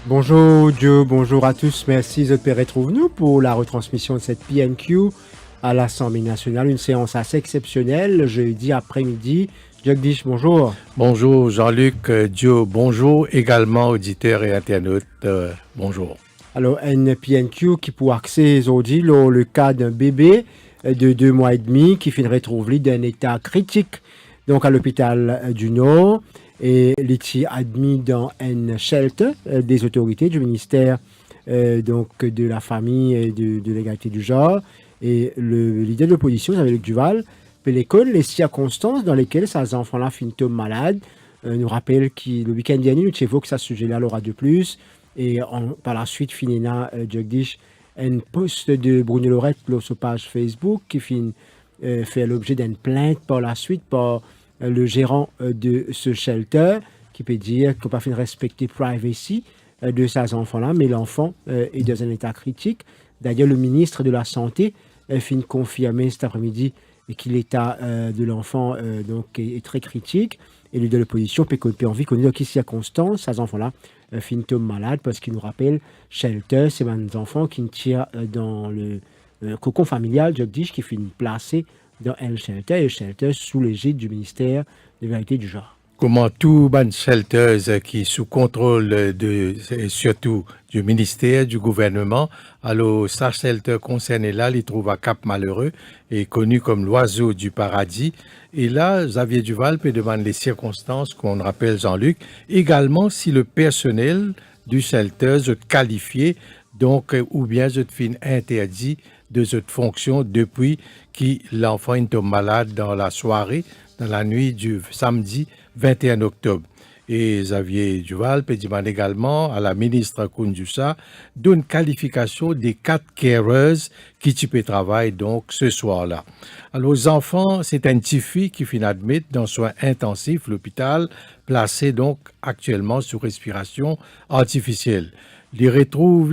Bonjour Joe, bonjour à tous. Merci de retrouver-nous pour la retransmission de cette PNQ à l'Assemblée nationale. Une séance assez exceptionnelle, jeudi après-midi. Jagdish, bonjour. Bonjour Jean-Luc, Joe, bonjour également auditeurs et internautes, bonjour. Alors, une PNQ qui pour accéder aujourd'hui le cas d'un bébé de 2 mois et demi qui finit retrouvé dans un état critique donc à l'hôpital du Nord et il est admis dans un shelter des autorités du ministère donc de la famille et de l'égalité du genre et le leader de l'opposition, Luc Duval, peut l'école les circonstances dans lesquelles ces enfants-là finissent malades. Nous rappelle que le week-end dernier, nous évoquons ce sujet-là, l'aura de plus. Et par la suite, finina Jagdish un post de Bruno Lorette sur sa page Facebook qui fait l'objet d'une plainte par la suite par le gérant de ce shelter qui peut dire qu'on ne peut pas respecter la privacy de ces enfants-là, mais l'enfant est dans un état critique. D'ailleurs, le ministre de la Santé fin confirmer cet après-midi que l'état de l'enfant donc est très critique. Et lui de l'opposition peut envie qu'on ait dans quelles circonstances ces enfants-là finissent malades parce qu'il nous rappelle shelter, c'est des enfants qui tirent dans le cocon familial, Jagdish, qui finit placé dans un shelter, et le shelter sous l'égide du ministère de l'égalité du genre. Comment tout ban shelters qui sous contrôle et surtout du ministère, du gouvernement, alors ça shelter concerné là, il trouve à Cap Malheureux et connu comme l'Oiseau du Paradis. Et là, Xavier Duval peut demander les circonstances qu'on rappelle Jean-Luc, également si le personnel du shelter est qualifié, donc ou bien je fin interdit de cette fonction depuis que l'enfant est malade dans la soirée, dans la nuit du samedi 21 octobre. Et Xavier Duval peut demander également à la ministre Koundoussa d'une qualification des 4 carers qui type travail donc ce soir-là. Alors aux enfants, c'est un petit fille qui finit admis dans soins intensifs, l'hôpital, placé donc actuellement sous respiration artificielle. Les retrouve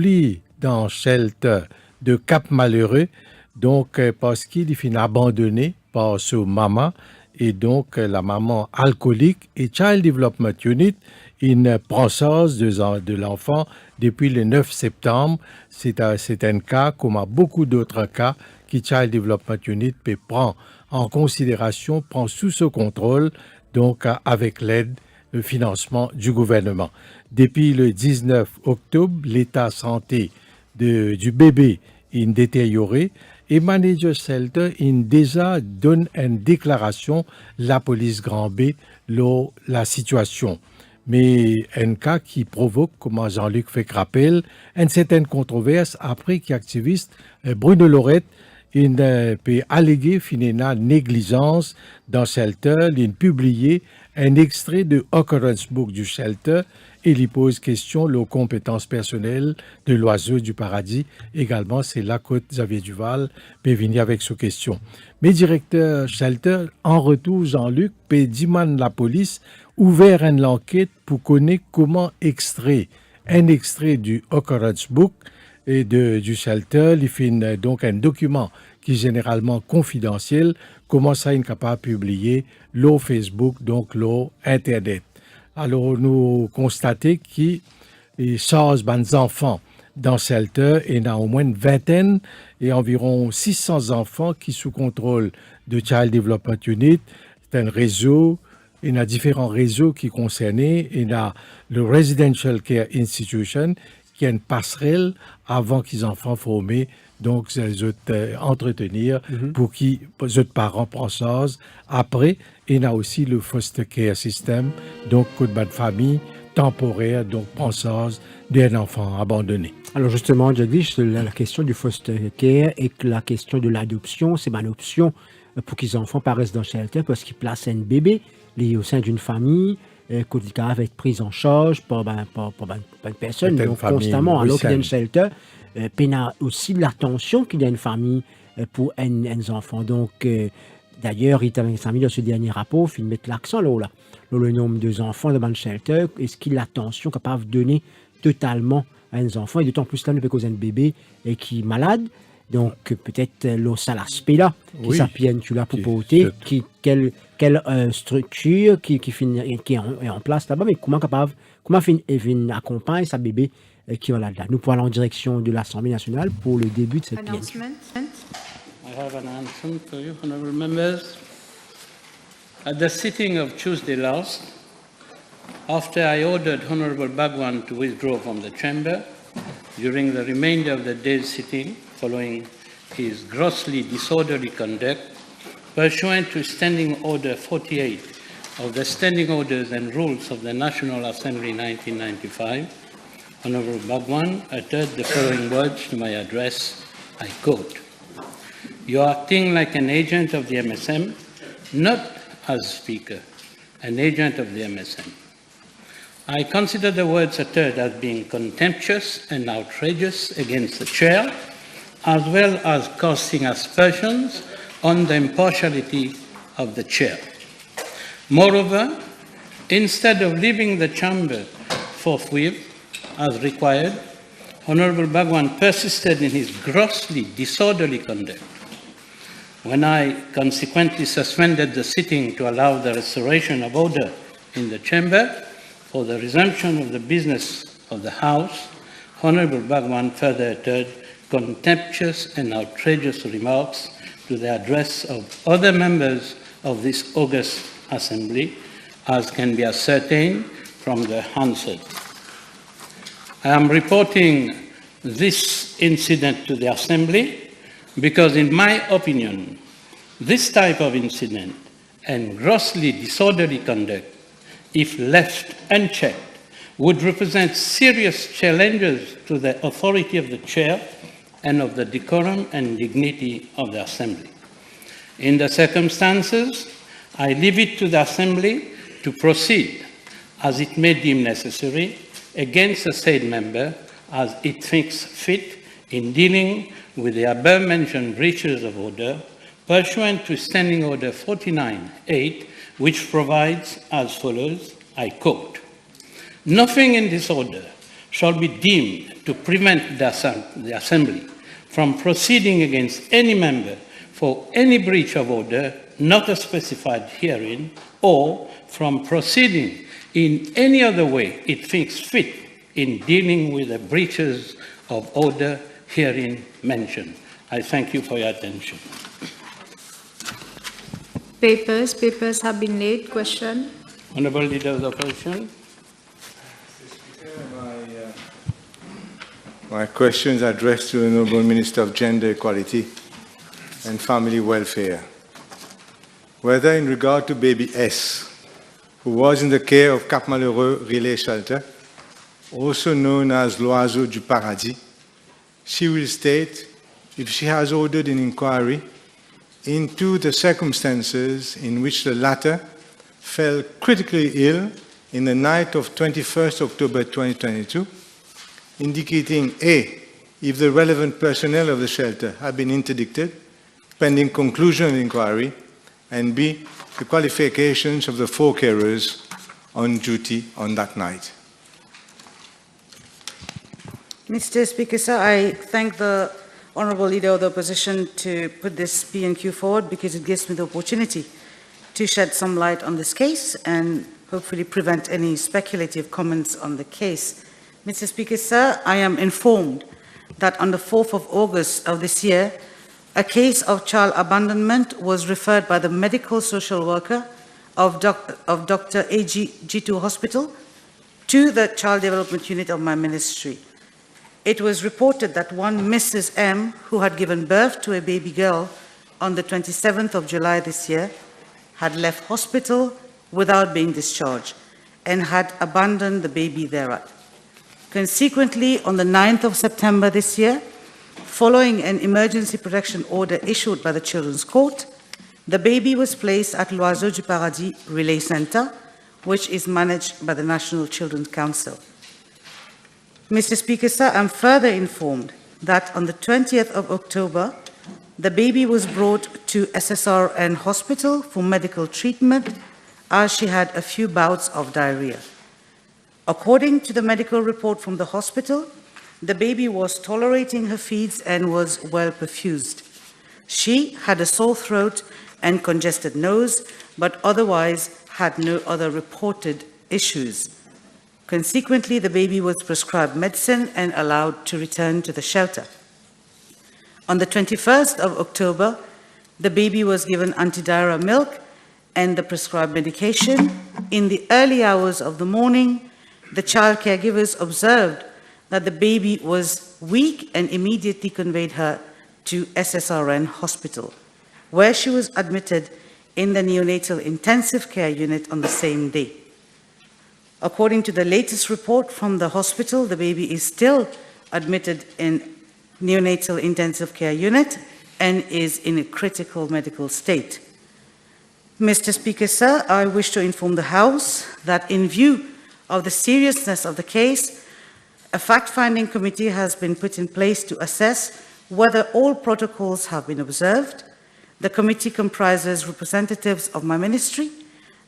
dans shelter de Cap Malheureux, donc parce qu'il finit abandonné par ce maman et donc la maman alcoolique et Child Development Unit, il prend soin de l'enfant depuis le 9 septembre. C'est un cas, comme à beaucoup d'autres cas, que Child Development Unit peut prendre en considération, prend sous ce contrôle, donc avec l'aide, le financement du gouvernement. Depuis le 19 octobre, l'état de santé du bébé est détérioré. Et manager shelter il déjà donne une déclaration la police Grand B la situation. Mais un cas qui provoque, comme Jean-Luc fait rappel, une certaine controverse après qu'activiste Bruno Lorette il peut alléguer une négligence dans shelter, il publié un extrait de Occurrence Book du shelter et il pose question aux compétences personnelles de l'Oiseau du Paradis. Également, c'est là que Xavier Duval peut venir avec ces questions. Mais directeur shelter, en retour, Jean-Luc peut demander la police ouvert une enquête pour connaître comment extraire un extrait du Occurrence Book et du shelter, il fait donc un document qui est généralement confidentiel, comment ça est capable de publier l'eau Facebook, donc l'eau Internet. Alors, nous constatons qu'il sort des enfants dans shelter et il y a au moins une vingtaine et environ 600 enfants qui sous contrôle de Child Development Unit. C'est un réseau. Il y a différents réseaux qui sont concernés. Il y a le Residential Care Institution qui a une passerelle avant qu'ils enfants formés, donc entretenir pour qu'ils les parents prennent soin. Après, il y a aussi le foster care system, donc coup de famille temporaire, donc prend soin d'un enfant abandonné. Alors justement, Jagdish, la question du foster care et la question de l'adoption, c'est une option pour qu'ils enfants paraissent dans le shelter parce qu'ils placent un bébé lié au sein d'une famille qui va être prise en charge par une personne donc constamment alors qu'il y a un shelter il a aussi l'attention qu'il y a une famille pour un enfant donc d'ailleurs il a mis dans ce dernier rapport il met l'accent là le nombre d'enfants dans le shelter est-ce qu'il a l'attention capable de donner totalement à un enfant et d'autant plus là ne peut causer un bébé qui est malade. Donc, peut-être ça l'aspect là, qui Oui. sa PNQ là pour Qui- porter, c'est- quelle structure qui est en place là-bas, mais comment accompagne sa bébé qui est là-dedans. Nous pouvons aller en direction de l'Assemblée nationale pour le début de cette PNQ. Announcement. I have an announcement for you, honorable members. At the sitting of Tuesday last, after I ordered Honorable Bhagwan to withdraw from the chamber, during the remainder of the day's sitting, following his grossly disorderly conduct, pursuant to Standing Order 48 of the Standing Orders and Rules of the National Assembly 1995, Honorable Bhagwan uttered the following words to my address, I quote, "You are acting like an agent of the MSM, not as Speaker, an agent of the MSM. I consider the words uttered as being contemptuous and outrageous against the Chair, as well as casting aspersions on the impartiality of the Chair. Moreover, instead of leaving the chamber forthwith, as required, Honorable Bhagwan persisted in his grossly disorderly conduct. When I consequently suspended the sitting to allow the restoration of order in the chamber for the resumption of the business of the House, Honorable Bhagwan further uttered contemptuous and outrageous remarks to the address of other members of this august assembly, as can be ascertained from the answer. I am reporting this incident to the Assembly because, in my opinion, this type of incident and grossly disorderly conduct, if left unchecked, would represent serious challenges to the authority of the Chair and of the decorum and dignity of the Assembly. In the circumstances, I leave it to the Assembly to proceed as it may deem necessary against the said member as it thinks fit in dealing with the above-mentioned breaches of order pursuant to Standing Order 49-8, which provides as follows, I quote, "Nothing in this order shall be deemed to prevent the Assembly from proceeding against any member for any breach of order not specified herein, or from proceeding in any other way it thinks fit in dealing with the breaches of order herein mentioned." I thank you for your attention. Papers have been laid. Question. Honorable Leader of the Opposition. My question is addressed to the Honourable Minister of Gender Equality and Family Welfare. Whether in regard to baby S, who was in the care of Cap Malheureux Relay Shelter, also known as L'Oiseau du Paradis, she will state if she has ordered an inquiry into the circumstances in which the latter fell critically ill in the night of 21st October 2022, indicating A, if the relevant personnel of the shelter have been interdicted, pending conclusion of the inquiry, and B, the qualifications of the 4 carers on duty on that night. Mr. Speaker, sir, I thank the Honourable Leader of the Opposition to put this PNQ forward because it gives me the opportunity to shed some light on this case and hopefully prevent any speculative comments on the case. Mr. Speaker, sir, I am informed that on the 4th of August of this year, a case of child abandonment was referred by the medical social worker of Dr. A.G. G2 Hospital to the Child Development Unit of my ministry. It was reported that one Mrs. M, who had given birth to a baby girl on the 27th of July this year, had left hospital without being discharged and had abandoned the baby thereat. Consequently, on the 9th of September this year, following an emergency protection order issued by the Children's Court, the baby was placed at L'Oiseau du Paradis Relay Center, which is managed by the National Children's Council. Mr. Speaker, sir, I'm further informed that on the 20th of October, the baby was brought to SSRN Hospital for medical treatment as she had a few bouts of diarrhea. According to the medical report from the hospital, the baby was tolerating her feeds and was well perfused. She had a sore throat and congested nose, but otherwise had no other reported issues. Consequently, the baby was prescribed medicine and allowed to return to the shelter. On the 21st of October, the baby was given antidiarrhea milk and the prescribed medication. In the early hours of the morning, the child caregivers observed that the baby was weak and immediately conveyed her to SSRN Hospital, where she was admitted in the neonatal intensive care unit on the same day. According to the latest report from the hospital, the baby is still admitted in neonatal intensive care unit and is in a critical medical state. Mr. Speaker, sir, I wish to inform the House that in view of the seriousness of the case, a fact-finding committee has been put in place to assess whether all protocols have been observed. The committee comprises representatives of my ministry,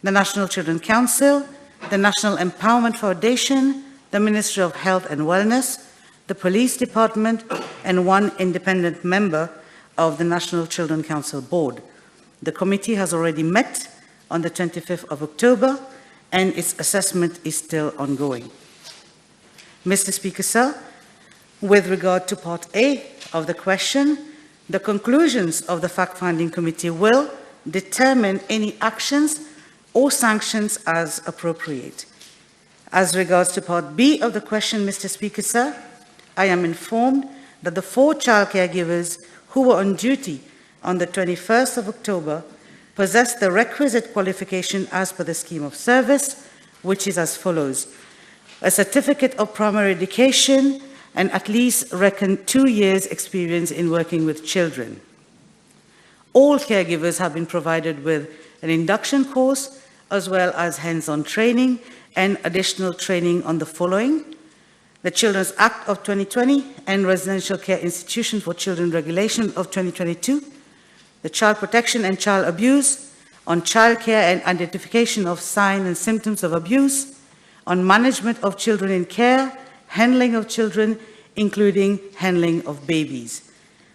the National Children's Council, the National Empowerment Foundation, the Ministry of Health and Wellness, the Police Department, and one independent member of the National Children's Council Board. The committee has already met on the 25th of October, and its assessment is still ongoing. Mr. Speaker, sir, with regard to Part A of the question, the conclusions of the fact-finding committee will determine any actions or sanctions as appropriate. As regards to Part B of the question, Mr. Speaker, sir, I am informed that the 4 child caregivers who were on duty on the 21st of October possess the requisite qualification as per the scheme of service, which is as follows: a certificate of primary education and at least reckoned 2 years experience in working with children. All caregivers have been provided with an induction course as well as hands-on training and additional training on the following: the Children's Act of 2020 and Residential Care Institution for Children Regulation of 2022, the Child Protection and Child Abuse, on child care and identification of signs and symptoms of abuse, on management of children in care, handling of children, including handling of babies.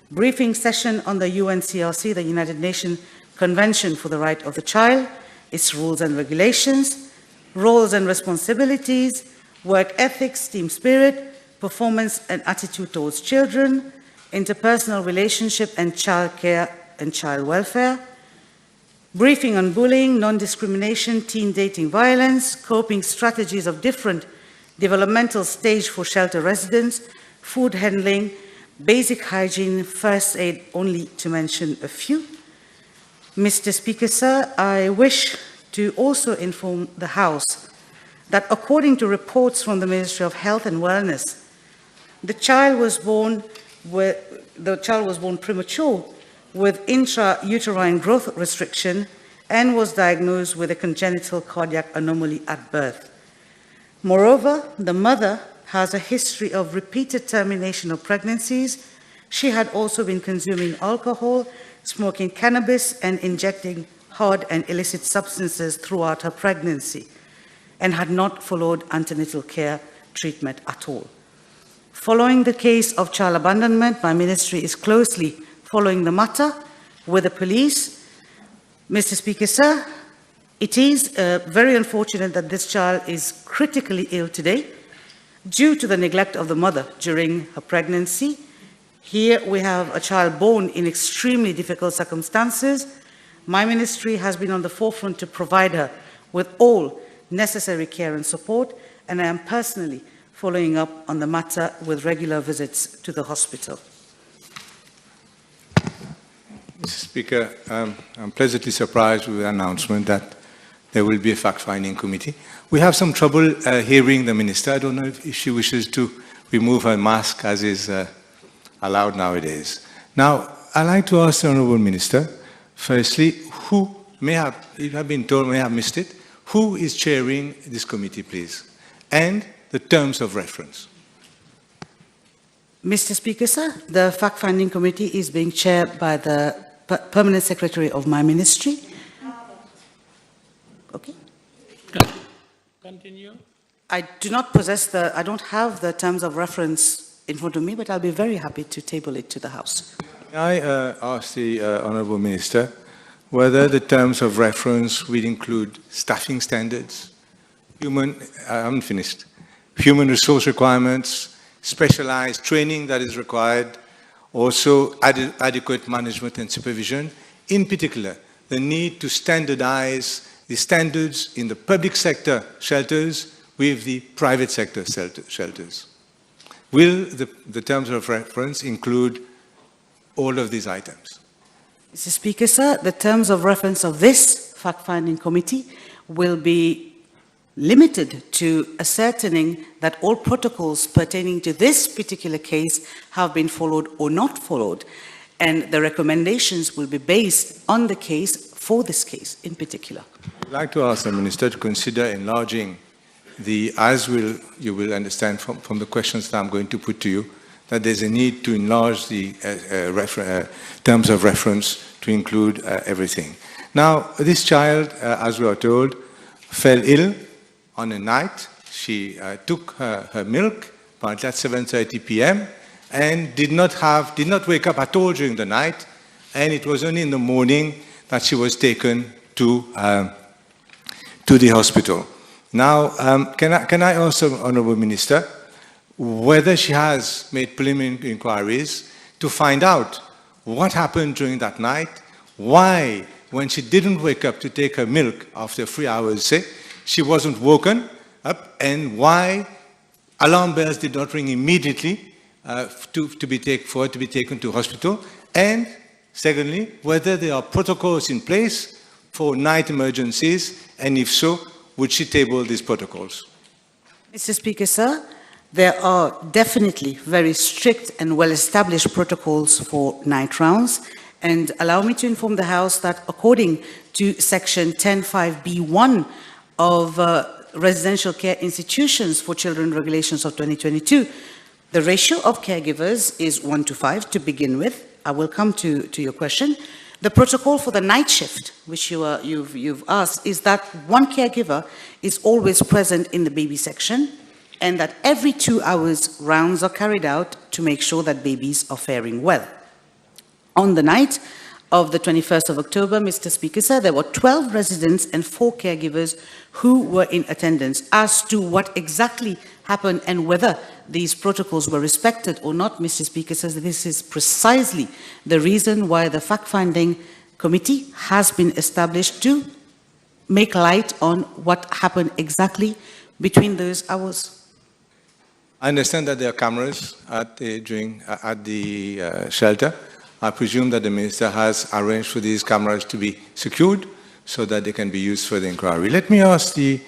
Briefing session on the UNCRC, the United Nations Convention for the Right of the Child, its rules and regulations, roles and responsibilities, work ethics, team spirit, performance and attitude towards children, interpersonal relationship and child care and child welfare, briefing on bullying, non-discrimination, teen dating violence, coping strategies of different developmental stage for shelter residents, food handling, basic hygiene, first aid, only to mention a few. Mr. Speaker, sir, I wish to also inform the House that according to reports from the Ministry of Health and Wellness, the child was born premature with intrauterine growth restriction and was diagnosed with a congenital cardiac anomaly at birth. Moreover, the mother has a history of repeated termination of pregnancies. She had also been consuming alcohol, smoking cannabis, and injecting hard and illicit substances throughout her pregnancy, and had not followed antenatal care treatment at all. Following the case of child abandonment, my ministry is closely following the matter with the police. Mr. Speaker, sir, it is very unfortunate that this child is critically ill today due to the neglect of the mother during her pregnancy. Here we have a child born in extremely difficult circumstances. My ministry has been on the forefront to provide her with all necessary care and support, and I am personally following up on the matter with regular visits to the hospital. Mr. Speaker, I'm pleasantly surprised with the announcement that there will be a fact-finding committee. We have some trouble hearing the Minister. I don't know if she wishes to remove her mask as is allowed nowadays. Now, I'd like to ask the Honourable Minister, firstly, who may have, if I've been told, may have missed it, who is chairing this committee, please, and the terms of reference. Mr. Speaker, sir, the fact-finding committee is being chaired by the Permanent Secretary of my ministry. Okay. Continue. I do not possess I don't have the terms of reference in front of me, but I'll be very happy to table it to the House. May I ask the Honourable Minister whether the terms of reference will include staffing standards, human resource requirements, specialized training that is required, also adequate management and supervision, in particular, the need to standardize the standards in the public sector shelters with the private sector shelters. Will the terms of reference include all of these items? Mr. Speaker, sir, the terms of reference of this fact-finding committee will be limited to ascertaining that all protocols pertaining to this particular case have been followed or not followed, and the recommendations will be based on the case for this case in particular. I'd like to ask the Minister to consider enlarging you will understand from the questions that I'm going to put to you, that there's a need to enlarge the terms of reference to include everything. Now, this child, as we are told, fell ill on a night. She took her milk about at 7:30 p.m. and did not wake up at all during the night, and it was only in the morning that she was taken to the hospital. Now, can I also, Honourable Minister, whether she has made preliminary inquiries to find out what happened during that night, why, when she didn't wake up to take her milk after 3 hours, say, she wasn't woken up, and why alarm bells did not ring immediately to be taken to hospital, and secondly, whether there are protocols in place for night emergencies, and if so, would she table these protocols? Mr. Speaker, sir, there are definitely very strict and well-established protocols for night rounds, and allow me to inform the House that according to Section 10(5)(b)(1) of Residential Care Institutions for Children Regulations of 2022, the ratio of caregivers is 1 to 5 to begin with. I will come to your question. The protocol for the night shift, which you've asked, is that one caregiver is always present in the baby section, and that every 2 hours rounds are carried out to make sure that babies are faring well. On the night of the 21st of October, Mr. Speaker, sir, there were 12 residents and 4 caregivers who were in attendance. As to what exactly happened and whether these protocols were respected or not, Mr. Speaker says that this is precisely the reason why the fact-finding committee has been established to make light on what happened exactly between those hours. I understand that there are cameras at the shelter. I presume that the Minister has arranged for these cameras to be secured so that they can be used for the inquiry. Let me ask the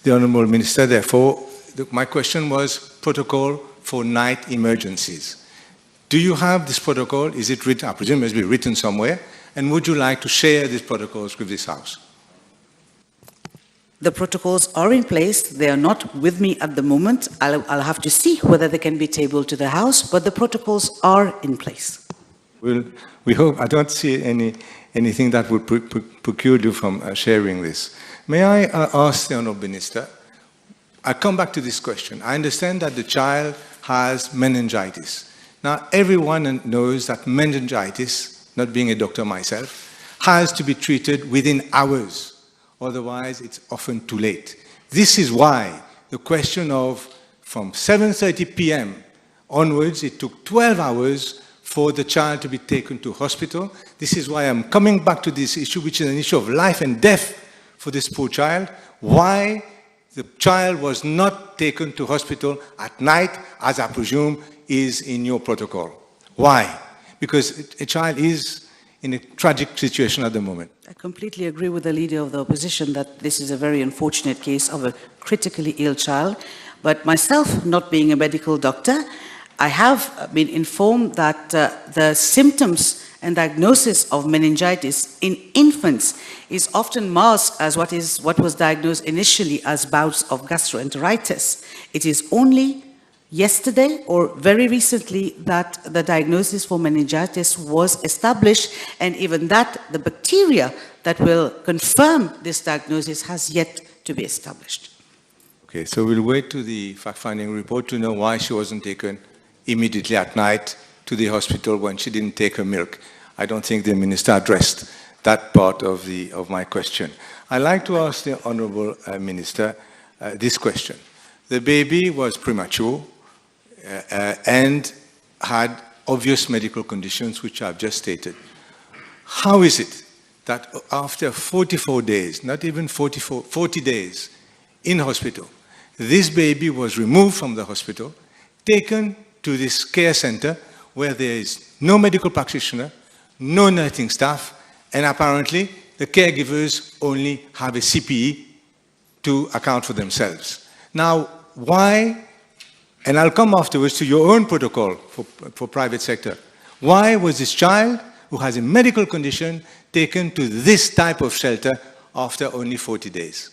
Honourable Minister, therefore, my question was protocol for night emergencies. Do you have this protocol? Is it written? I presume it must be written somewhere. And would you like to share these protocols with this House? The protocols are in place. They are not with me at the moment. I'll have to see whether they can be tabled to the House, but the protocols are in place. Well, we hope. I don't see anything that would preclude you from sharing this. May I ask the Honourable Minister, I come back to this question. I understand that the child has meningitis. Now, everyone knows that meningitis, not being a doctor myself, has to be treated within hours. Otherwise, it's often too late. This is why the question of from 7:30 p.m. onwards, it took 12 hours for the child to be taken to hospital. This is why I'm coming back to this issue, which is an issue of life and death for this poor child. Why the child was not taken to hospital at night, as I presume is in your protocol. Why? Because a child is in a tragic situation at the moment. I completely agree with the Leader of the Opposition that this is a very unfortunate case of a critically ill child. But myself, not being a medical doctor, I have been informed that the symptoms and diagnosis of meningitis in infants is often masked as what was diagnosed initially as bouts of gastroenteritis. It is only yesterday or very recently that the diagnosis for meningitis was established, and even that, the bacteria that will confirm this diagnosis has yet to be established. Okay, so we'll wait to the fact-finding report to know why she wasn't taken immediately at night to the hospital when she didn't take her milk. I don't think the minister addressed that part of my question. I'd like to ask the Honourable Minister this question. The baby was premature and had obvious medical conditions, which I've just stated. How is it that after 44 days, not even 40 days in hospital, this baby was removed from the hospital, taken to this care center where there is no medical practitioner, no nursing staff, and apparently the caregivers only have a CPE to account for themselves. Now, why, and I'll come afterwards to your own protocol for private sector, why was this child who has a medical condition taken to this type of shelter after only 40 days?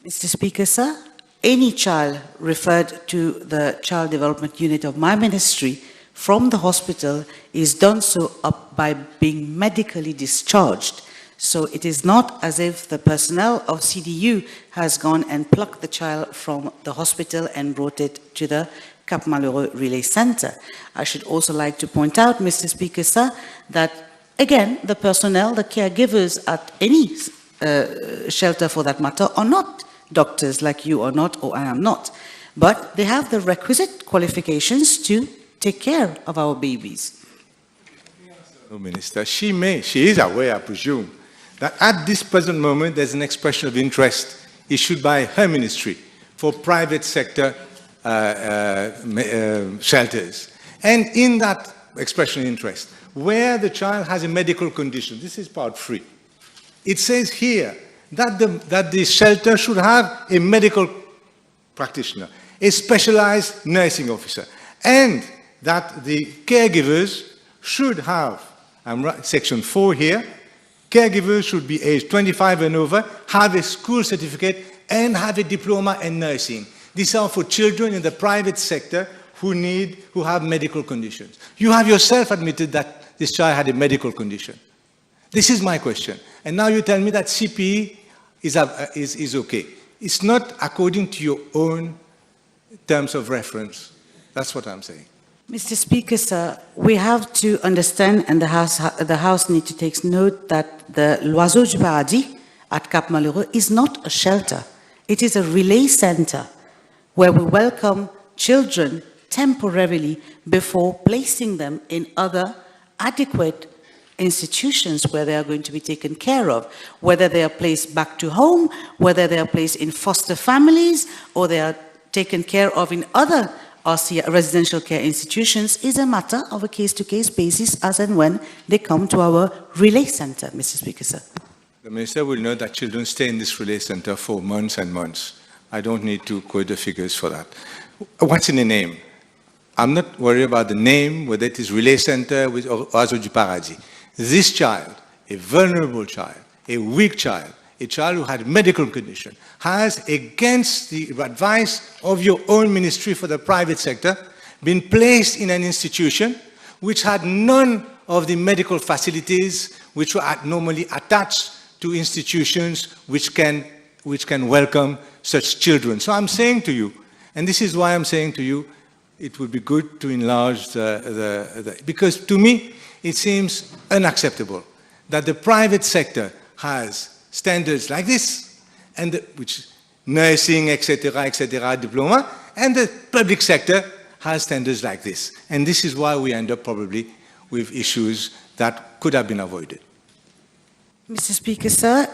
Mr. Speaker, sir, any child referred to the Child Development Unit of my ministry from the hospital is done so up by being medically discharged. So it is not as if the personnel of CDU has gone and plucked the child from the hospital and brought it to the Cap Malheureux Relay Center. I should also like to point out, Mr. Speaker, sir, that again, the personnel, the caregivers at any shelter for that matter are not doctors like you are not or I am not, but they have the requisite qualifications to take care of our babies. No, Minister, she is aware, I presume, that at this present moment there's an expression of interest issued by her ministry for private sector shelters. And in that expression of interest, where the child has a medical condition, this is part 3, it says here that the shelter should have a medical practitioner, a specialized nursing officer, and that the caregivers should have, section 4 here, caregivers should be aged 25 and over, have a school certificate, and have a diploma in nursing. These are for children in the private sector who have medical conditions. You have yourself admitted that this child had a medical condition. This is my question. And now you tell me that CPE is okay. It's not according to your own terms of reference. That's what I'm saying. Mr. Speaker, sir, we have to understand, and the House needs to take note, that the L'Oiseau du Paradis at Cap Malheureux is not a shelter. It is a relay center where we welcome children temporarily before placing them in other adequate institutions where they are going to be taken care of, whether they are placed back to home, whether they are placed in foster families, or they are taken care of in other residential care institutions, is a matter of a case-to-case basis as and when they come to our relay center, Mr. Speaker, sir. The Minister will know that children stay in this relay center for months and months. I don't need to quote the figures for that. What's in the name? I'm not worried about the name, whether it is relay center with L'Oiseau du Paradis. This child, a vulnerable child, a weak child, a child who had medical condition, has, against the advice of your own ministry for the private sector, been placed in an institution which had none of the medical facilities which were normally attached to institutions which can welcome such children. So I'm saying to you, and this is why I'm saying to you, it would be good to enlarge because to me, it seems unacceptable that the private sector has standards like this, and which nursing, etc., diploma, and the public sector has standards like this. And this is why we end up probably with issues that could have been avoided. Mr. Speaker, sir,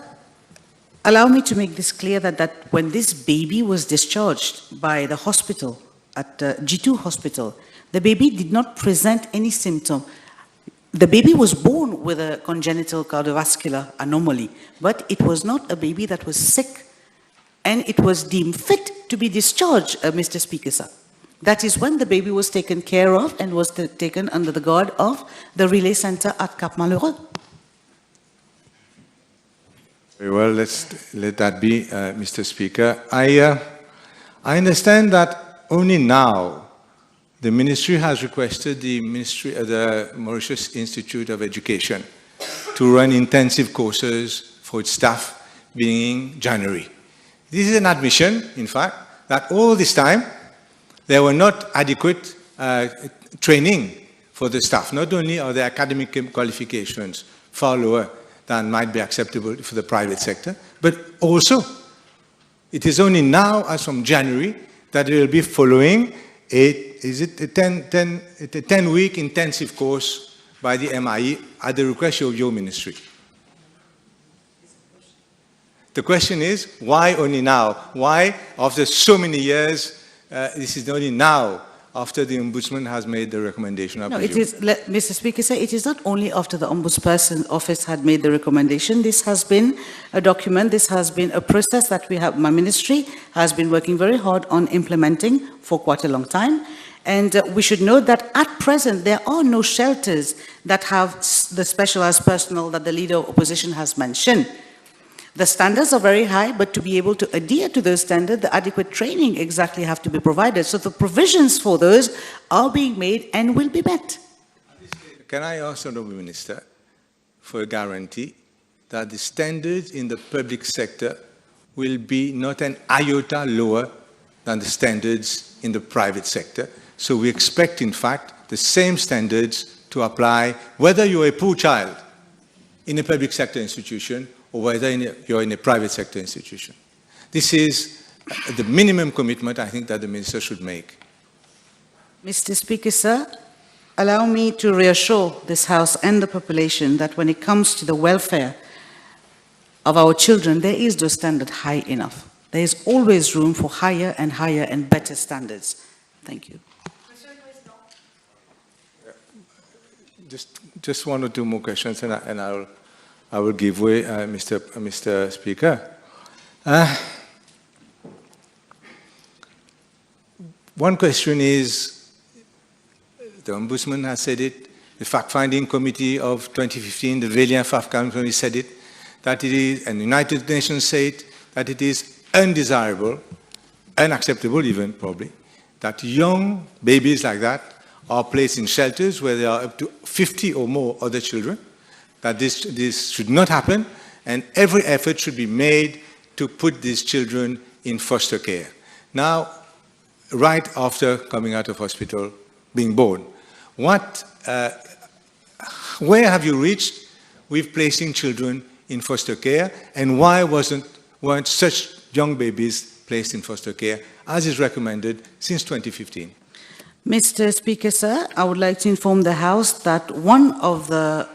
allow me to make this clear that when this baby was discharged by the hospital, at G2 hospital, the baby did not present any symptom. The baby was born with a congenital cardiovascular anomaly, but it was not a baby that was sick, and it was deemed fit to be discharged, Mr. Speaker, sir. That is when the baby was taken care of and was taken under the guard of the relay center at Cap Malheureux. Very well, let's let that be, Mr. Speaker. I understand that only now the ministry has requested the Mauritius Institute of Education to run intensive courses for its staff beginning January. This is an admission, in fact, that all this time there were not adequate training for the staff. Not only are their academic qualifications far lower than might be acceptable for the private sector, but also it is only now, as from January, that they will be following a 10-week intensive course by the MIE at the request of your ministry. The question is, why only now? Why, after so many years, this is only now, after the Ombudsman has made the recommendation? No, it is, Mr. Speaker, sir, it is not only after the Ombudsperson office had made the recommendation. This has been a document, this has been a process that we have, my ministry has been working very hard on implementing for quite a long time. And we should note that at present, there are no shelters that have the specialized personnel that the Leader of Opposition has mentioned. The standards are very high, but to be able to adhere to those standards, the adequate training exactly have to be provided. So the provisions for those are being made and will be met. Can I ask the Honourable Minister for a guarantee that the standards in the public sector will be not an iota lower than the standards in the private sector? So we expect, in fact, the same standards to apply whether you're a poor child in a public sector institution or whether you're in a private sector institution. This is the minimum commitment I think that the Minister should make. Mr. Speaker, sir, allow me to reassure this House and the population that when it comes to the welfare of our children, there is no standard high enough. There is always room for higher and better standards. Thank you. Just one or two more questions, and I will give way, Mr. Speaker. One question is, the Ombudsman has said it, the fact-finding committee of 2015, the Valiant fact-finding committee said it, that it is, and the United Nations say it, that it is undesirable, unacceptable even probably, that young babies like that are placed in shelters where there are up to 50 or more other children, that this should not happen, and every effort should be made to put these children in foster care. Now, right after coming out of hospital, being born, where have you reached with placing children in foster care, and why weren't such young babies placed in foster care, as is recommended since 2015? Mr. Speaker, sir, I would like to inform the House that one of the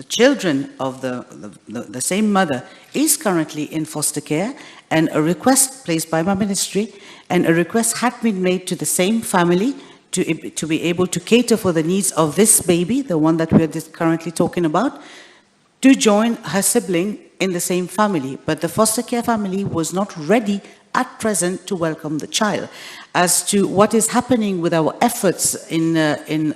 children of the same mother is currently in foster care, and a request placed by my ministry, and a request had been made to the same family to be able to cater for the needs of this baby, the one that we are currently talking about, to join her sibling in the same family. But the foster care family was not ready at present to welcome the child. As to what is happening with our efforts in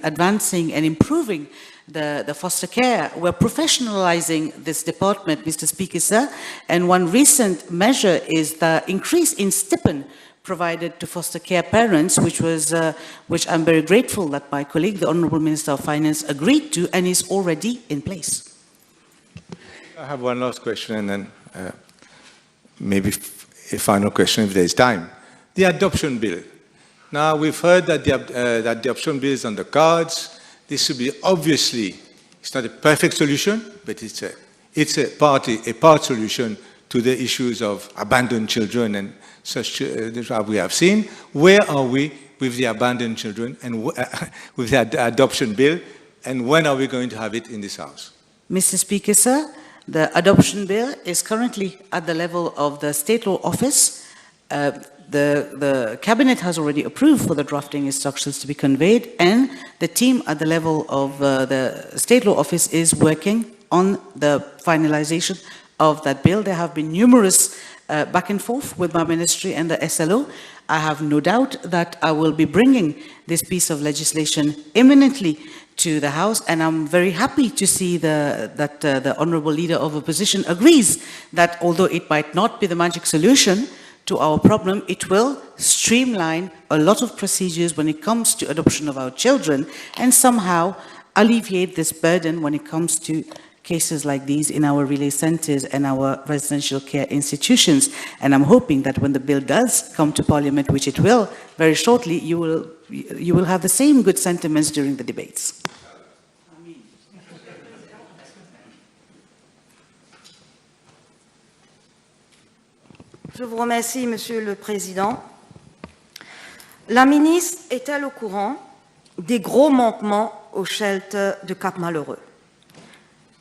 advancing and improving the foster care, we're professionalizing this department, Mr. Speaker, sir, and one recent measure is the increase in stipend provided to foster care parents, which I'm very grateful that my colleague, the Honourable Minister of Finance, agreed to and is already in place. I have one last question and then maybe a final question if there is time. The adoption bill. Now, we've heard that the adoption bill is on the cards. This should be obviously, it's not a perfect solution, but it's a part solution to the issues of abandoned children and such that we have seen. Where are we with the abandoned children and with the adoption bill, and when are we going to have it in this House? Mr. Speaker, sir, the adoption bill is currently at the level of the State Law Office. The Cabinet has already approved for the drafting instructions to be conveyed, and the team at the level of the State Law Office is working on the finalization of that bill. There have been numerous back and forth with my ministry and the SLO. I have no doubt that I will be bringing this piece of legislation imminently to the House, and I'm very happy to see that the Honourable Leader of Opposition agrees that although it might not be the magic solution to our problem, it will streamline a lot of procedures when it comes to adoption of our children and somehow alleviate this burden when it comes to cases like these in our relay centers and our residential care institutions. And I'm hoping that when the bill does come to Parliament, which it will very shortly, you will have the same good sentiments during the debates. Je vous remercie, Monsieur le Président. La ministre est-elle au courant des gros manquements au shelter de Cap-Malheureux?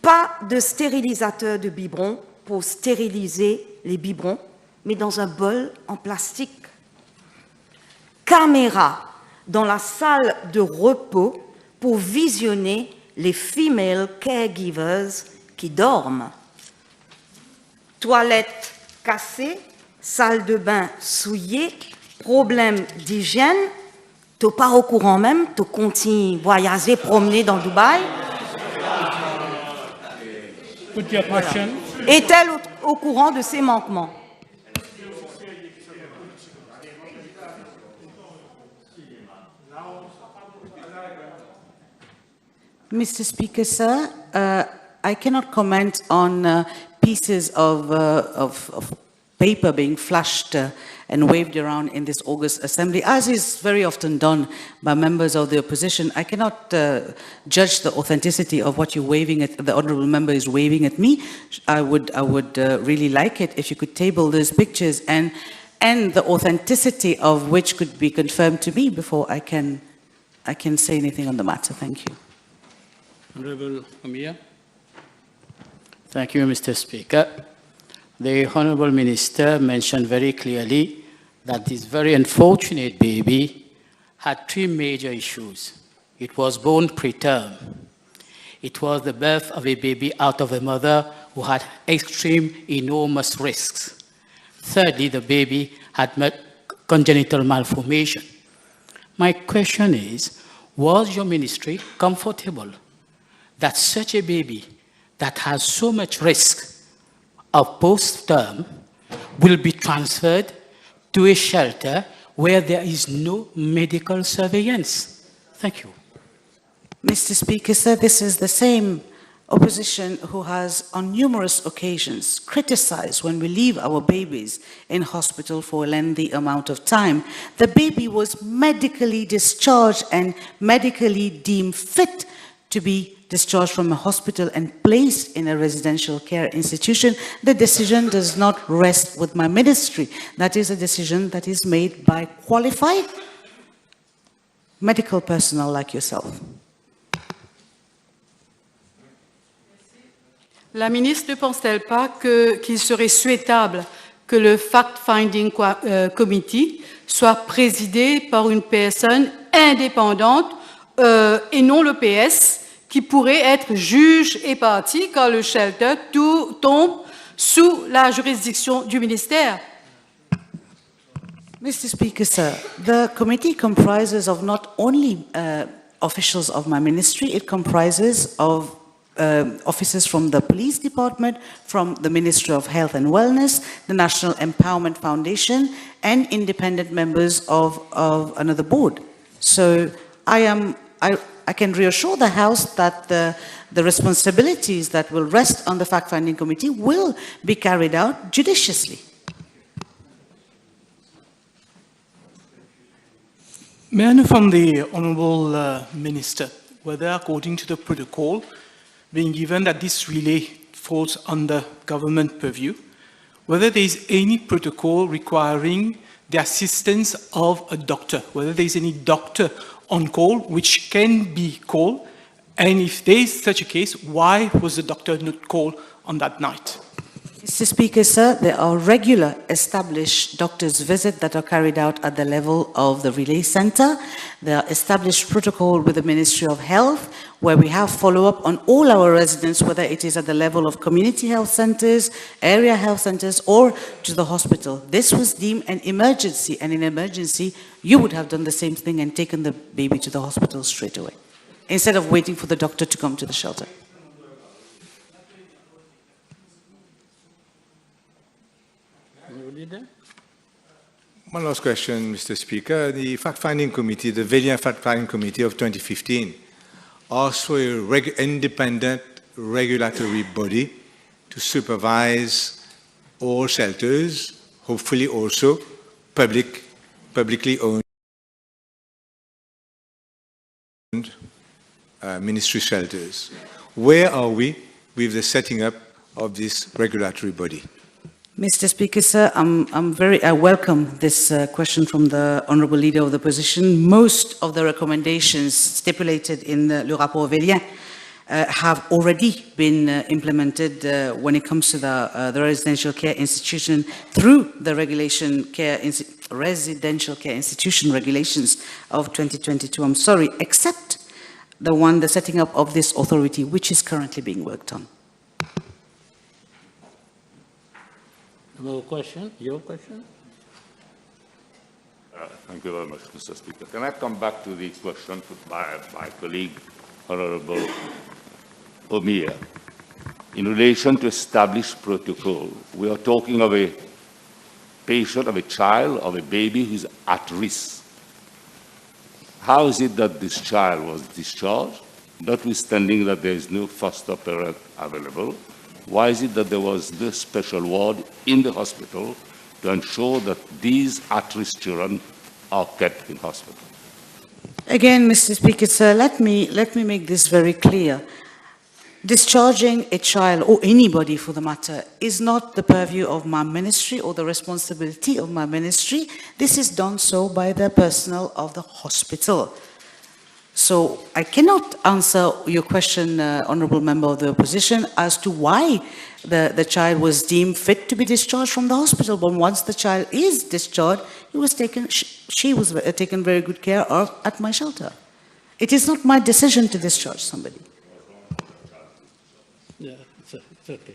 Pas de stérilisateur de biberons pour stériliser les biberons, mais dans un bol en plastique. Caméra dans la salle de repos pour visionner les female caregivers qui dorment. Toilettes cassées, salle de bain souillée, problème d'hygiène, t'es pas au courant même, tu continues voyager, promener dans Dubaï. Voilà. Est-elle au courant de ces manquements? Mr. Speaker, sir, I cannot comment on pieces of paper being flashed and waved around in this August Assembly, as is very often done by members of the opposition. I cannot judge the authenticity of what you're waving at, the honourable member is waving at me. I would really like it if you could table those pictures and the authenticity of which could be confirmed to me before I can say anything on the matter. Thank you. Honourable Amir. Thank you, Mr. Speaker. The Honourable Minister mentioned very clearly that this very unfortunate baby had three major issues. It was born preterm. It was the birth of a baby out of a mother who had extreme, enormous risks. Thirdly, the baby had congenital malformation. My question is, was your ministry comfortable that such a baby that has so much risk of post-term will be transferred to a shelter where there is no medical surveillance? Thank you. Mr. Speaker, sir, this is the same opposition who has on numerous occasions criticized when we leave our babies in hospital for a lengthy amount of time. The baby was medically discharged and medically deemed fit to be discharged from a hospital and placed in a residential care institution. The decision does not rest with my ministry. That is a decision that is made by qualified medical personnel like yourself. La ministre ne pense-t-elle pas qu'il serait souhaitable que le Fact-Finding Committee soit présidé par une personne indépendante et non le PS, qui pourrait être juge et partie quand le shelter tombe sous la juridiction du ministère? Mr. Speaker, sir, the committee comprises of not only officials of my ministry, it comprises of officers from the police department, from the Ministry of Health and Wellness, the National Empowerment Foundation, and independent members of another board. So I can reassure the House that the responsibilities that will rest on the fact-finding committee will be carried out judiciously. May I know from the Honourable Minister whether, according to the protocol, being given that this relay falls under government purview, whether there is any protocol requiring the assistance of a doctor, whether there is any doctor on call which can be called, and if there is such a case, why was the doctor not called on that night? Mr. Speaker, sir, there are regular established doctor's visits that are carried out at the level of the relay center. There are established protocol with the Ministry of Health where we have follow-up on all our residents, whether it is at the level of community health centers, area health centers, or to the hospital. This was deemed an emergency, and in emergency, you would have done the same thing and taken the baby to the hospital straight away, instead of waiting for the doctor to come to the shelter. One last question, Mr. Speaker. The fact-finding committee, the Valiant fact-finding committee of 2015, asked for an independent regulatory body to supervise all shelters, hopefully also publicly owned ministry shelters. Where are we with the setting up of this regulatory body? Mr. Speaker, sir, I welcome this question from the Honourable Leader of the Opposition. Most of the recommendations stipulated in Le Rapport Vélien have already been implemented when it comes to the residential care institution through the residential care institution regulations of 2022. I'm sorry, except the setting up of this authority, which is currently being worked on. No question? Your question? Thank you very much, Mr. Speaker. Can I come back to the question put by my colleague, Honorable Omia? In relation to established protocol, we are talking of a patient, of a child, of a baby who's at risk. How is it that this child was discharged, notwithstanding that there is no foster parent available? Why is it that there was no special ward in the hospital to ensure that these at-risk children are kept in hospital? Again, Mr. Speaker, sir, let me make this very clear. Discharging a child, or anybody for the matter, is not the purview of my ministry or the responsibility of my ministry. This is done so by the personnel of the hospital. So I cannot answer your question, Honourable Member of the Opposition, as to why the child was deemed fit to be discharged from the hospital. But once the child is discharged, she was taken very good care of at my shelter. It is not my decision to discharge somebody. Yeah, it's okay.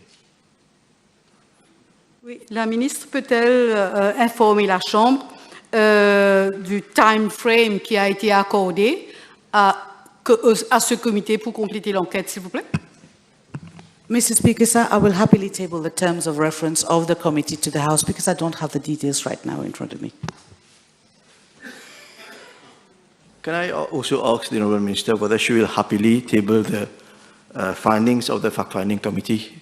Oui, la ministre peut-elle informer la Chambre du time frame qui a été accordé à ce comité pour compléter l'enquête, s'il vous plaît? Mr. Speaker, sir, I will happily table the terms of reference of the committee to the House because I don't have the details right now in front of me. Can I also ask the Honourable Minister whether she will happily table the findings of the fact-finding committee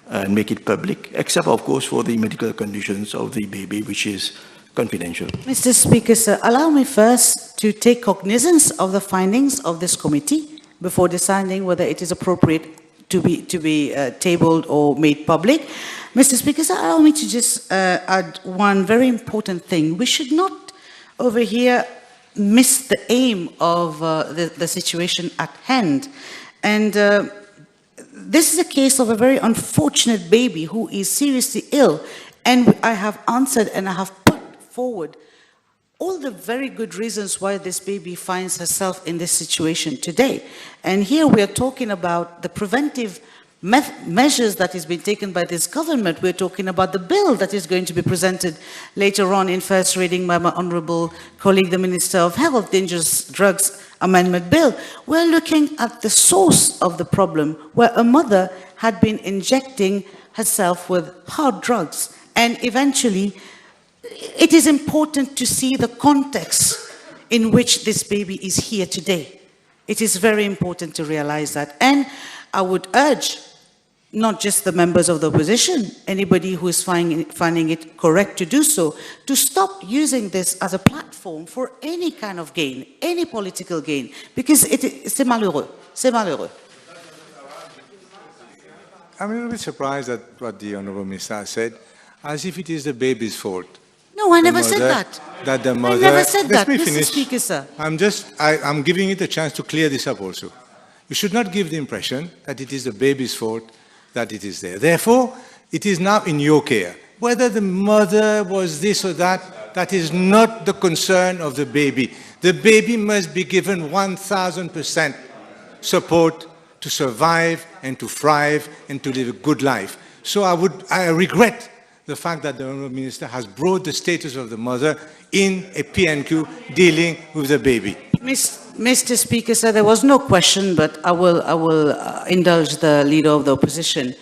and make it public, except, of course, for the medical conditions of the baby, which is confidential? Mr. Speaker, sir, allow me first to take cognizance of the findings of this committee before deciding whether it is appropriate to be tabled or made public. Mr. Speaker, sir, allow me to just add one very important thing. We should not over here miss the aim of the situation at hand. And this is a case of a very unfortunate baby who is seriously ill. And I have answered and I have put forward all the very good reasons why this baby finds herself in this situation today. And here we are talking about the preventive measures that is being taken by this government. We're talking about the bill that is going to be presented later on in first reading by my honourable colleague, the Minister of Health, Dangerous Drugs Amendment Bill. We're looking at the source of the problem, where a mother had been injecting herself with hard drugs. And eventually, it is important to see the context in which this baby is here today. It is very important to realize that. And I would urge not just the members of the opposition, anybody who is finding it correct to do so, to stop using this as a platform for any kind of gain, any political gain, because c'est malheureux. C'est malheureux. I'm a little bit surprised at what the Honourable Minister said, as if it is the baby's fault. No, I never said that. That the mother... I never said that, Let me Mr. finish. Speaker, sir. I'm giving it a chance to clear this up also. You should not give the impression that it is the baby's fault that it is there. Therefore, it is now in your care. Whether the mother was this or that, that is not the concern of the baby. The baby must be given 1,000% support to survive and to thrive and to live a good life. So I regret the fact that the Honourable Minister has brought the status of the mother in a PNQ dealing with the baby. Mr. Speaker, sir, there was no question, but I will indulge the Leader of the Opposition.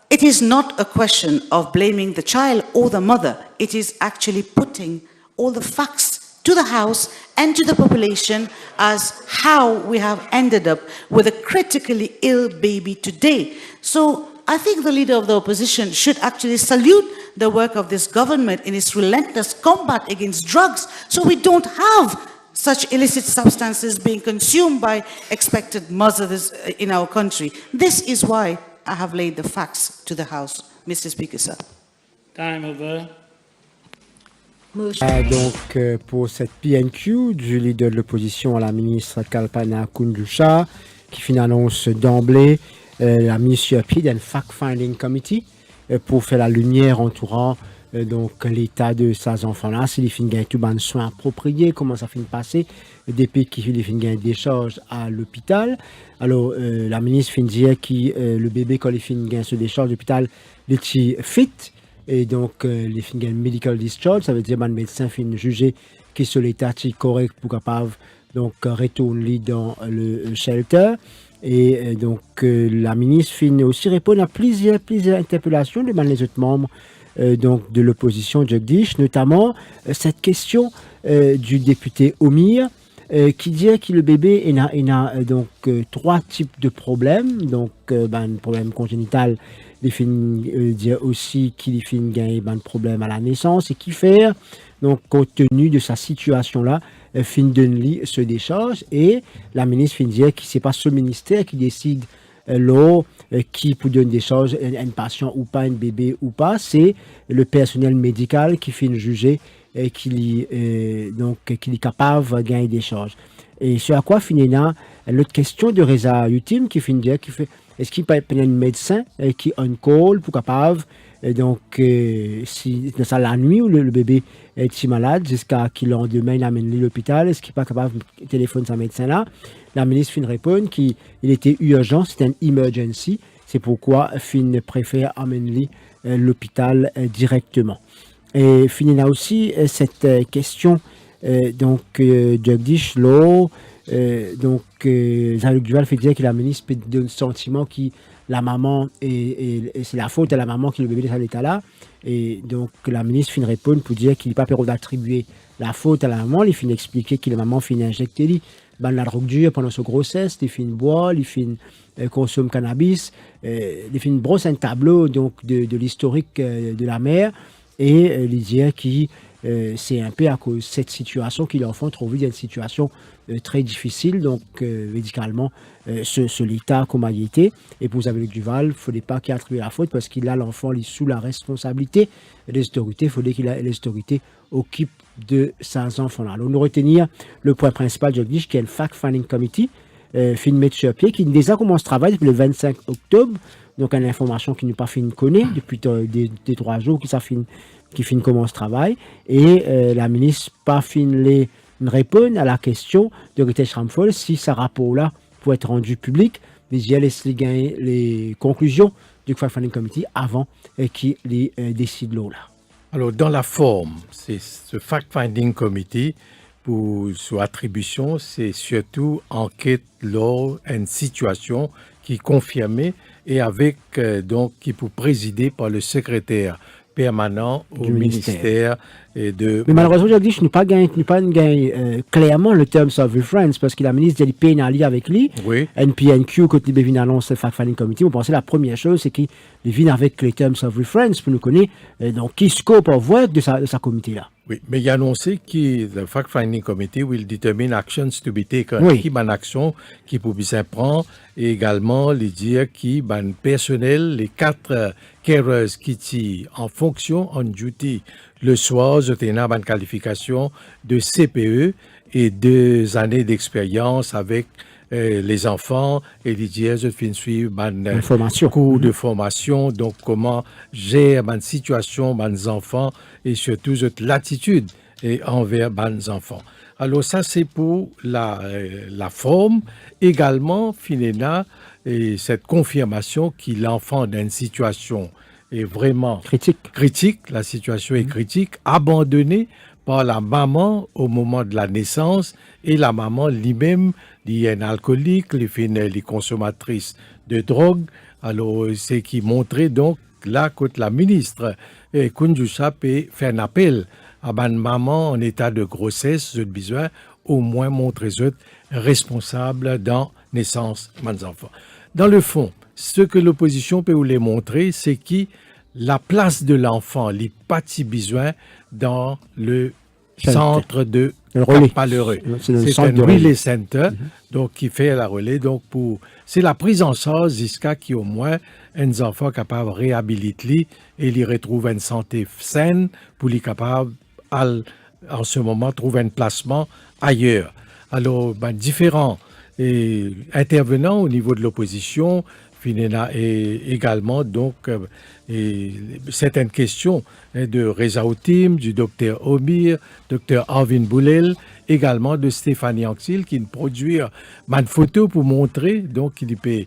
It is not a question of blaming the child or the mother. It is actually putting all the facts to the House and to the population as how we have ended up with a critically ill baby today. So I think the leader of the opposition should actually salute the work of this government in its relentless combat against drugs, so we don't have such illicit substances being consumed by expected mothers in our country. This is why I have laid the facts to the House, Mr. Speaker, sir. Time over. Pour cette PNQ du leader de l'opposition à la ministre Kalpana Kunjusha, qui fait une annonce d'emblée, la mise sur pied d'un fact-finding committee pour faire la lumière entourant donc l'état de ces enfants-là, s'ils finissent gagner tout ban soins appropriés, comment ça finit de passer, depuis qu'ils finissent gagner des charges à l'hôpital. Alors, la ministre finit de dire que le bébé, quand il finit gagner ce décharge à l'hôpital, il est fit, et donc il finit gagner medical discharge, ça veut dire que le médecin finit juger que ce l'état est correct pour capable donc retourner dans le shelter. Et donc la ministre finit aussi répondre à plusieurs interpellations de les autres membres donc de l'opposition Jagdish, notamment cette question du député Omir qui dit que le bébé il a donc trois types de problèmes, donc un problème congénital, il finit dire aussi qu'il finit gagner un problème à la naissance et qui faire donc compte tenu de sa situation là fin donner se décharge, et la ministre fin dire que c'est pas ce ministère qui décide qui peut donner des charges un patient ou pas, un bébé ou pas, c'est le personnel médical qui fait juger qu'il est capable de gagner des charges. Et ce à quoi finit là l'autre question de Reza Ultime qui finit dire est-ce qu'il peut être un médecin qui on call pour capable si dans la nuit où le bébé est si malade jusqu'à qu'il le lendemain il amène à l'hôpital, est-ce qu'il n'est pas capable de téléphoner sa médecin là? La ministre fin répond qu'il était urgent, c'était un emergency, c'est pourquoi fin préfère amener l'hôpital directement. Et fin a aussi cette question Jagdish Law, Jean-Luc Duval fait dire que la ministre peut donner le sentiment que la maman et c'est la faute à la maman qui le bébé dans cet état-là, et donc la ministre fin répond pour dire qu'il n'est pas permis d'attribuer la faute à la maman, il fin expliquer que la maman fin injecter la drogue dure pendant sa grossesse, il fin boire, il fin consomme cannabis, il fin brosse un tableau donc de l'historique de la mère, et il dit que c'est un peu à cause de cette situation que l'enfant trouve dans une situation très difficile, donc médicalement, ce l'état comme il était. Et pour Jean-Luc Duval, il ne fallait pas qu'il attribue la faute parce qu'il a l'enfant sous la responsabilité des autorités. Il fallait que les autorités occupent de ces enfants-là. Alors, nous retenir le point principal, je dis, qui est le fact-finding committee, fin de mettre sur pied, qui déjà commence à travailler depuis le 25 octobre. Donc, une information qui n'est pas fin de connaître depuis des 3 jours qui fin commence travail, et la ministre pas fin les répondre à la question de Ritesh Ramphol si ce rapport-là peut être rendu public, mais il laisse gagner les conclusions du fact-finding committee avant qu'il décide là. Alors, dans la forme, c'est ce fact-finding committee, pour son attribution, c'est surtout enquête lors d'une situation qui est confirmée et avec qui peut présider par le secrétaire permanent au ministère et de... Mais malheureusement, je dis, je n'ai pas gagné clairement le terme of reference parce que la ministre dit pénalité avec lui. Oui. NPNQ, quand il vient annoncer le fact-finding committee, on pensait la première chose, c'est qu'il vient avec les terms of reference pour nous connaître donc qui scope of work de sa comité-là. Oui, mais il a annoncé que le fact-finding committee will determine actions to be taken. Oui. Qui ban action qui peut bien prendre, et également les dire qui ban personnel, les 4 carers qui sont en fonction, on duty le soir, je tenais une qualification de CPE et 2 années d'expérience avec les enfants, et les dire je finis suivre un cours de formation, donc comment gérer une situation, les enfants, et surtout l'attitude envers les enfants. Alors ça c'est pour la forme, également finalement et cette confirmation que l'enfant dans une situation est vraiment critique, la situation est critique, abandonnée par la maman au moment de la naissance, et la maman lui-même, il est un alcoolique, il est consommatrice de drogue. Alors c'est qui montrait donc là que la ministre Kunjusha fait un appel à ban maman en état de grossesse, j'ai besoin au moins montrer responsable dans naissance des enfants. Dans le fond, ce que l'opposition peut vous les montrer, c'est que la place de l'enfant, les petits besoins dans le centre de Cap-Malheureux. C'est un relais center, donc qui fait la relais. Donc c'est la prise en charge jusqu'à qui au moins un enfant capable de réhabiliter et il retrouve une santé saine pour les capable en ce moment trouver un placement ailleurs. Alors différents intervenants au niveau de l'opposition et également donc certaines questions de Reza Outim, du docteur Omir, docteur Arvin Boulel, également de Stéphanie Anxil qui nous produit une photo pour montrer donc il peut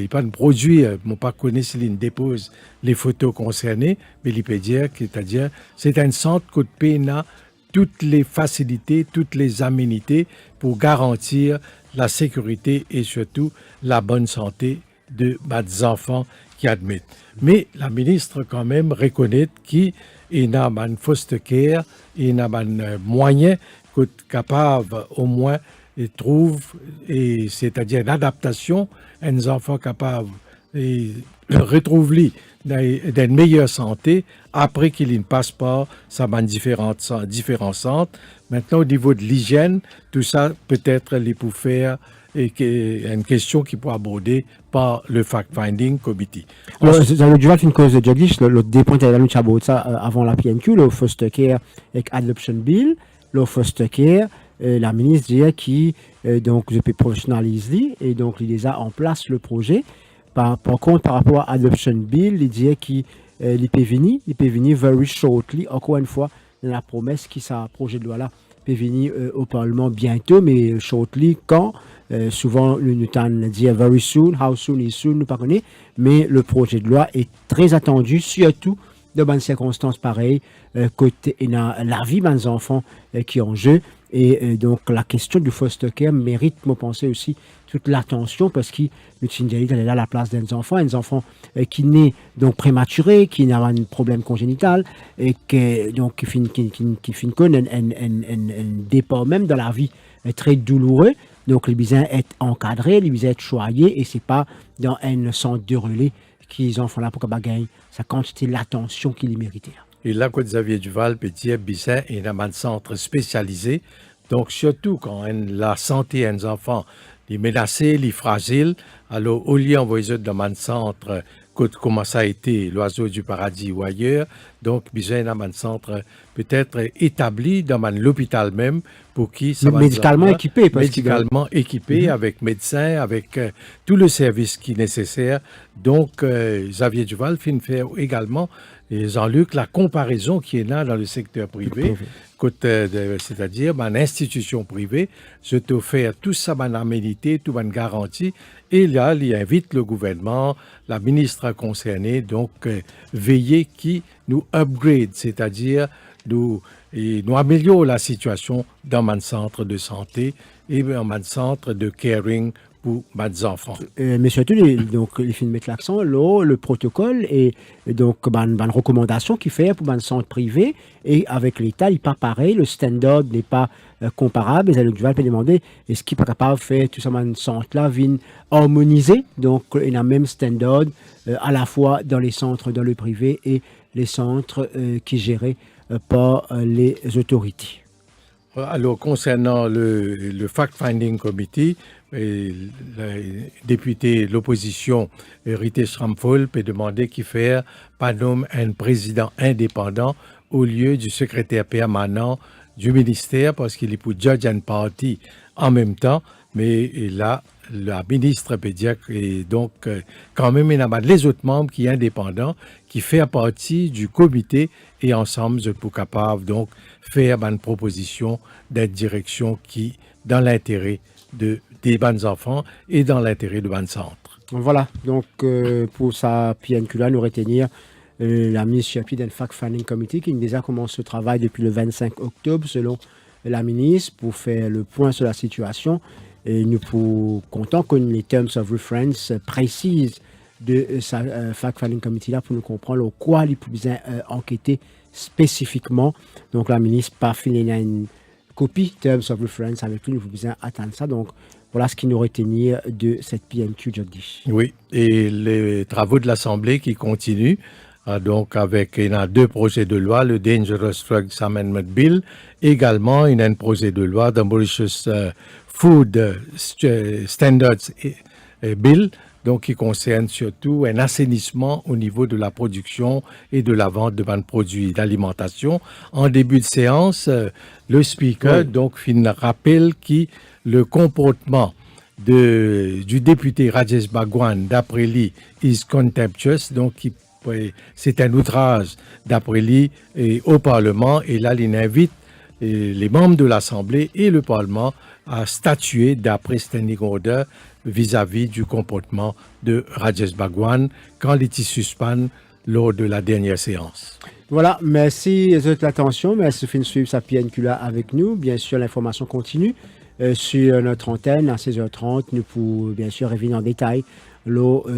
pas de produit, mon pas connaît s'il dépose les photos concernées, mais il peut dire c'est-à-dire c'est un centre qui peine toutes les facilités, toutes les aménités pour garantir la sécurité et surtout la bonne santé de des enfants qui admettent. Mais la ministre quand même reconnaît qu'il y a un foster care, il y a un moyen capable au moins de trouver, c'est-à-dire une adaptation, un enfant capable de retrouver d'une meilleure santé après qu'il ne passe pas ça dans différents centres. Maintenant, au niveau de l'hygiène, tout ça peut-être les pour faire et une question qui peut aborder par le fact-finding committee. Alors, dans le dual, une cause de Jagdish, le dépoint à la avant la PNQ, le foster care avec adoption bill, le foster care, la ministre dit qui donc je peux professionnaliser et donc il les a en place le projet. Par contre, par rapport à adoption bill, il dit qu'il peut venir very shortly, encore une fois, dans la promesse qui ça projet de loi là peut venir au Parlement bientôt, mais shortly quand souvent le temps dit very soon, how soon is soon, nous pas connaît, mais le projet de loi est très attendu, surtout dans des circonstances pareilles, côté la vie des enfants qui est en jeu. Et donc la question du foster care mérite, moi penser aussi, toute l'attention parce que le Tindjali est là à la place des enfants qui naissent donc prématurés, qui n'ont pas un problème congénital et qui finissent un départ même dans la vie très douloureux. Donc les besoins être encadrés, les besoins être choyés et c'est pas dans un centre de relais qu'ils en font là pour gagner sa quantité l'attention qu'il méritait. Et là, quand Xavier Duval peut dire Bissin est dans un centre spécialisé, donc surtout quand la santé des enfants est menacée, est fragile, alors au lieu d'envoyer dans un centre comme ça a été L'Oiseau du Paradis ou ailleurs, donc Bissin est dans un centre peut-être établi dans l'hôpital même pour qui ça va médicalement équipé, avec médecins, avec tout le service qui est nécessaire. Donc Xavier Duval fait faire également et Jean-Luc, la comparaison qui est là dans le secteur privé, c'est-à-dire une institution privée, je t'offre tout ça, une aménité, toute une garantie, et là, il invite le gouvernement, la ministre concernée, donc veiller qui nous upgrade, c'est-à-dire nous améliore la situation dans un centre de santé et dans un centre de caring pour les enfants. Mais surtout, donc, il faut mettre l'accent, le protocole et donc une recommandation qu'il fait pour un centre privé et avec l'État, il n'est pas pareil, le standard n'est pas comparable. Et le Duval peut demander est-ce qu'il n'est pas capable de faire tout ça dans un centre-là, harmoniser, donc il y a un même standard à la fois dans les centres dans le privé et les centres qui sont gérés par les autorités. Alors, concernant le fact-finding committee, le député de l'opposition, Rité Schramfol, peut demander qu'il fasse pas nommer un président indépendant au lieu du secrétaire permanent du ministère parce qu'il est pour judge and party en même temps. Mais là, la ministre peut dire que donc quand même il y a les autres membres qui sont indépendants, qui font partie du comité et ensemble je suis capable donc faire une proposition de direction qui dans l'intérêt des bonnes enfants et dans l'intérêt de bonnes centres. Voilà, donc pour sa PNQ là, nous retenir la mise sur pied d'un fact-finding committee qui a déjà commencé ce travail depuis le 25 octobre selon la ministre pour faire le point sur la situation. Et nous sommes contents que les terms of reference précisent de sa fact-finding committee là pour nous comprendre quoi il faut bien enquêter spécifiquement. Donc la ministre pas fini une copie Terms of Reference avec lui, nous pouvons bien attendre ça. Donc voilà ce qui nous retenir de cette PNQ Jagdish. Oui, et les travaux de l'Assemblée qui continuent, donc avec il y a 2 projets de loi, le Dangerous Drugs Amendment Bill, également il y a un projet de loi, the Mauritius Food Standards Bill, donc qui concerne surtout un assainissement au niveau de la production et de la vente de produits d'alimentation. En début de séance, le speaker donc rappelle que le comportement du député Rajesh Bhagwan, d'après lui, is contemptuous, donc c'est un outrage d'après lui au Parlement, et là il invite les membres de l'Assemblée et le Parlement à statuer d'après standing order vis-à-vis du comportement de Rajesh Bhagwan quand il était suspendu lors de la dernière séance. Voilà, merci de votre attention. Merci de suivre sa PNQ là avec nous. Bien sûr, l'information continue sur notre antenne à 16h30. Nous pouvons bien sûr revenir en détail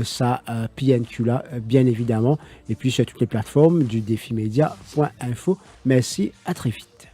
sa PNQ là, bien évidemment. Et puis sur toutes les plateformes du défimédia.info. Merci, à très vite.